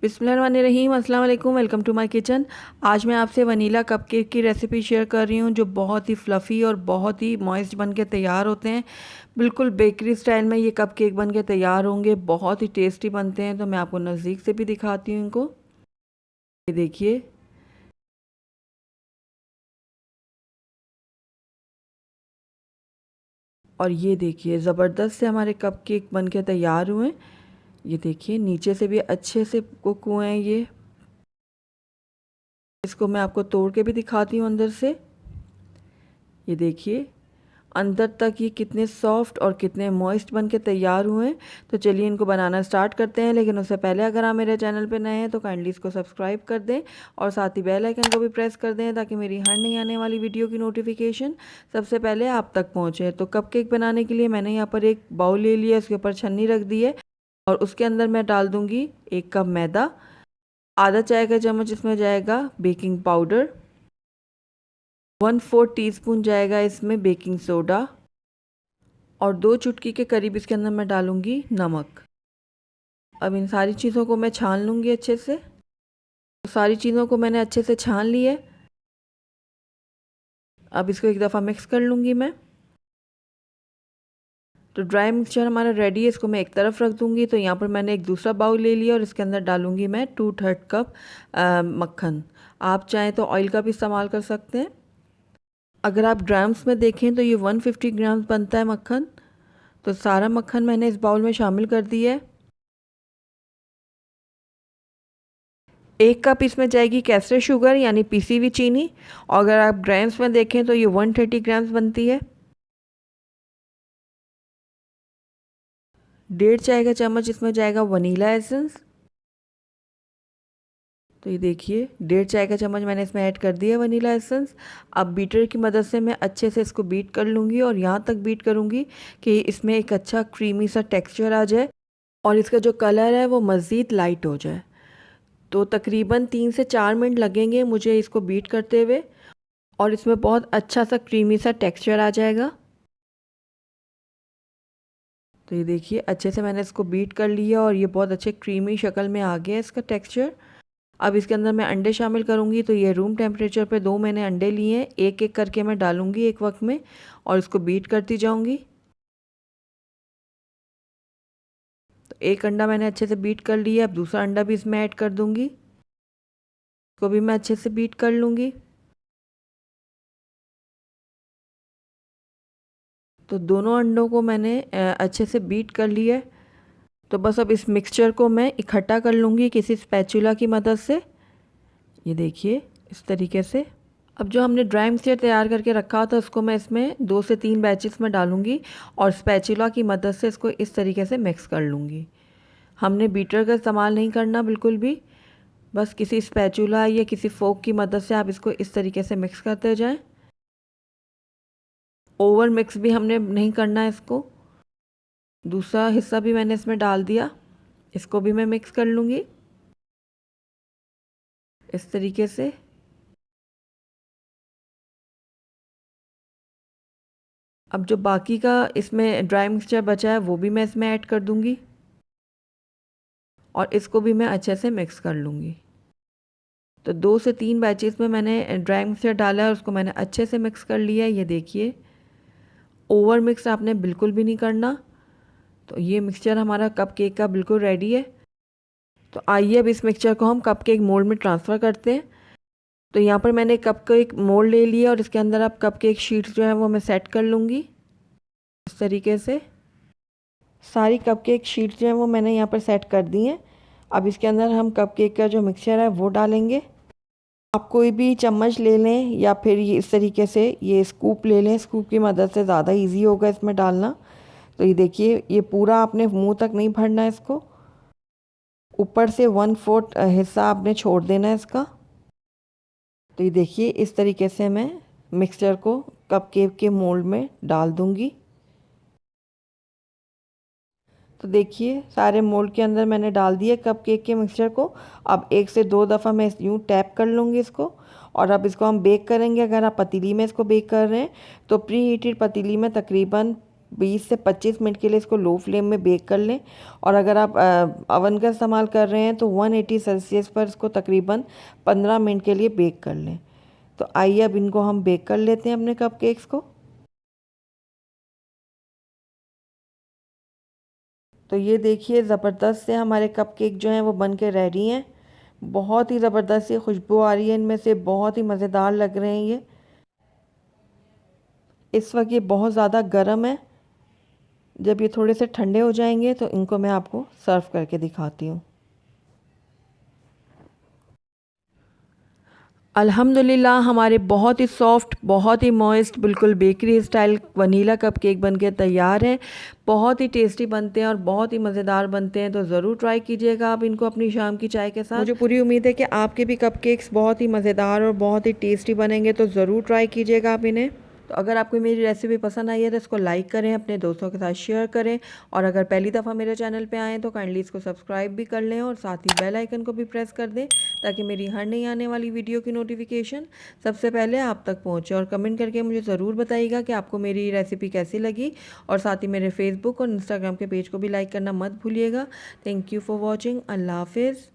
बिस्मिल्लाहिर्रहमानिर्रहीम, अस्सलाम वालेकुम। Welcome to my kitchen. आज मैं आपसे वनीला कपकेक की रेसिपी शेयर कर रही हूँ जो बहुत ही फ्लफ़ी और बहुत ही मॉइस्ट बन के तैयार होते हैं। बिल्कुल बेकरी स्टाइल में ये कपकेक बन के तैयार होंगे, बहुत ही टेस्टी बनते हैं। तो मैं आपको नज़दीक से भी दिखाती हूँ इनको। ये देखिए, और ये देखिए ज़बरदस्त से हमारे कपकेक बन के तैयार हुए हैं। ये देखिए नीचे से भी अच्छे से कुक हुए हैं ये। इसको मैं आपको तोड़ के भी दिखाती हूँ अंदर से। ये देखिए अंदर तक ये कितने सॉफ्ट और कितने मॉइस्ट बन के तैयार हुए हैं। तो चलिए इनको बनाना स्टार्ट करते हैं, लेकिन उससे पहले अगर आप मेरे चैनल पे नए हैं तो काइंडली इसको सब्सक्राइब कर दें और साथ ही बेल आइकन को भी प्रेस कर दें ताकि मेरी हर नई आने वाली वीडियो की नोटिफिकेशन सबसे पहले आप तक पहुँचे। तो कपकेक बनाने के लिए मैंने यहाँ पर एक बाउल ले लिया, उसके ऊपर छन्नी रख दी है और उसके अंदर मैं डाल दूँगी 1 कप मैदा। आधा चाय का चम्मच इसमें जाएगा बेकिंग पाउडर, 1/4 टीस्पून जाएगा इसमें बेकिंग सोडा और 2 चुटकी के करीब इसके अंदर मैं डालूंगी नमक। अब इन सारी चीज़ों को मैं छान लूँगी अच्छे से। तो सारी चीज़ों को मैंने अच्छे से छान ली है। अब इसको एक दफ़ा मिक्स कर लूँगी मैं। तो ड्राई मिक्सचर हमारा रेडी है, इसको मैं एक तरफ रख दूँगी। तो यहाँ पर मैंने एक दूसरा बाउल ले लिया और इसके अंदर डालूँगी मैं 2/3 कप मक्खन। आप चाहें तो ऑयल का भी इस्तेमाल कर सकते हैं। अगर आप ग्राम्स में देखें तो ये 150 ग्राम्स बनता है मक्खन। तो सारा मक्खन मैंने इस बाउल में शामिल कर दिया है। 1 कप इसमें जाएगी कैसर शुगर यानी पिसी हुई चीनी, और अगर आप ग्राम्स में देखें तो ये 130 ग्राम्स बनती है। 1.5 चाय का चम्मच इसमें जाएगा वनीला एसेंस। तो ये देखिए 1.5 चाय का चम्मच मैंने इसमें ऐड कर दिया वनीला एसेंस। अब बीटर की मदद से मैं अच्छे से इसको बीट कर लूँगी और यहाँ तक बीट करूँगी कि इसमें एक अच्छा क्रीमी सा टेक्सचर आ जाए और इसका जो कलर है वो मज़ीद लाइट हो जाए। तो तकरीबन 3 से 4 मिनट लगेंगे मुझे इसको बीट करते हुए और इसमें बहुत अच्छा सा क्रीमी सा टेक्सचर आ जाएगा। तो ये देखिए अच्छे से मैंने इसको बीट कर लिया और ये बहुत अच्छे क्रीमी शक्ल में आ गया इसका टेक्सचर। अब इसके अंदर मैं अंडे शामिल करूँगी। तो ये रूम टेम्परेचर पे 2 मैंने अंडे लिए हैं, एक एक करके मैं डालूँगी एक वक्त में और इसको बीट करती जाऊँगी। तो एक अंडा मैंने अच्छे से बीट कर लिया, अब दूसरा अंडा भी इसमें ऐड कर दूँगी, इसको भी मैं अच्छे से बीट कर लूँगी। तो दोनों अंडों को मैंने अच्छे से बीट कर लिया है। तो बस अब इस मिक्सचर को मैं इकट्ठा कर लूँगी किसी स्पैचुला की मदद से। ये देखिए इस तरीके से। अब जो हमने ड्राई मिक्सचर तैयार करके रखा था उसको मैं इसमें 2 से 3 बैचेस में डालूँगी और स्पैचुला की मदद से इसको इस तरीके से मिक्स कर लूँगी। हमने बीटर का इस्तेमाल नहीं करना बिल्कुल भी, बस किसी स्पैचुला या किसी फोक की मदद से आप इसको इस तरीके से मिक्स करते जाएं। ओवर मिक्स भी हमने नहीं करना है इसको। दूसरा हिस्सा भी मैंने इसमें डाल दिया, इसको भी मैं मिक्स कर लूँगी इस तरीके से। अब जो बाकी का इसमें ड्राई मिक्सचर बचा है वो भी मैं इसमें ऐड कर दूँगी और इसको भी मैं अच्छे से मिक्स कर लूँगी। तो 2 से 3 बैचेस में मैंने ड्राई मिक्सचर डाला है और उसको मैंने अच्छे से मिक्स कर लिया है। ये देखिए ओवर मिक्स आपने बिल्कुल भी नहीं करना। तो ये मिक्सचर हमारा कपकेक का बिल्कुल रेडी है। तो आइए अब इस मिक्सचर को हम कपकेक मोल्ड में ट्रांसफ़र करते हैं। तो यहाँ पर मैंने कपकेक मोल्ड ले लिया और इसके अंदर अब कपकेक शीट्स जो है वो मैं सेट कर लूँगी इस तरीके से। सारी कपकेक शीट्स जो हैं वो मैंने यहाँ पर सेट कर दी हैं। अब इसके अंदर हम कपकेक का जो मिक्सचर है वो डालेंगे। आप कोई भी चम्मच ले लें या फिर ये इस तरीके से ये स्कूप ले लें, स्कूप की मदद से ज़्यादा इजी होगा इसमें डालना। तो ये देखिए ये पूरा आपने मुंह तक नहीं भरना है इसको, ऊपर से 1/4 हिस्सा आपने छोड़ देना है इसका। तो ये देखिए इस तरीके से मैं मिक्सचर को कपकेक के मोल्ड में डाल दूँगी। तो देखिए सारे मोल्ड के अंदर मैंने डाल दिए कपकेक के मिक्सचर को। अब 1 से 2 दफ़ा मैं यूँ टैप कर लूँगी इसको और अब इसको हम बेक करेंगे। अगर आप पतीली में इसको बेक कर रहे हैं तो प्री हीटेड पतीली में तकरीबन 20 से 25 मिनट के लिए इसको लो फ्लेम में बेक कर लें। और अगर आप अवन का इस्तेमाल कर रहे हैं तो 180 सेल्सियस पर इसको तकरीबन 15 मिनट के लिए बेक कर लें। तो आइए अब इनको हम बेक कर लेते हैं अपने कपकेक्स को। तो ये देखिए ज़बरदस्त से हमारे कपकेक जो हैं वो बन के रेडी हैं। बहुत ही ज़बरदस्त सी खुशबू आ रही है इनमें से, बहुत ही मज़ेदार लग रहे हैं ये। इस वक्त ये बहुत ज़्यादा गर्म है। जब ये थोड़े से ठंडे हो जाएंगे तो इनको मैं आपको सर्व करके दिखाती हूँ। अल्हम्दुलिल्लाह हमारे बहुत ही सॉफ्ट, बहुत ही मॉइस्ट, बिल्कुल बेकरी स्टाइल वनीला कपकेक बनके तैयार है। बहुत ही टेस्टी बनते हैं और बहुत ही मज़ेदार बनते हैं। तो ज़रूर ट्राई कीजिएगा आप इनको अपनी शाम की चाय के साथ। मुझे पूरी उम्मीद है कि आपके भी कपकेक्स बहुत ही मज़ेदार और बहुत ही टेस्टी बनेंगे। तो ज़रूर ट्राई कीजिएगा आप इन्हें। तो अगर आपको मेरी रेसिपी पसंद आई है तो इसको लाइक करें, अपने दोस्तों के साथ शेयर करें, और अगर पहली दफ़ा मेरे चैनल पे आएँ तो काइंडली इसको सब्सक्राइब भी कर लें और साथ ही बेल आइकन को भी प्रेस कर दें ताकि मेरी हर नई आने वाली वीडियो की नोटिफिकेशन सबसे पहले आप तक पहुँचे। और कमेंट करके मुझे ज़रूर बताइएगा कि आपको मेरी रेसिपी कैसी लगी, और साथ ही मेरे फेसबुक और इंस्टाग्राम के पेज को भी लाइक करना मत भूलिएगा। Thank you for watching. अल्लाह हाफिज़।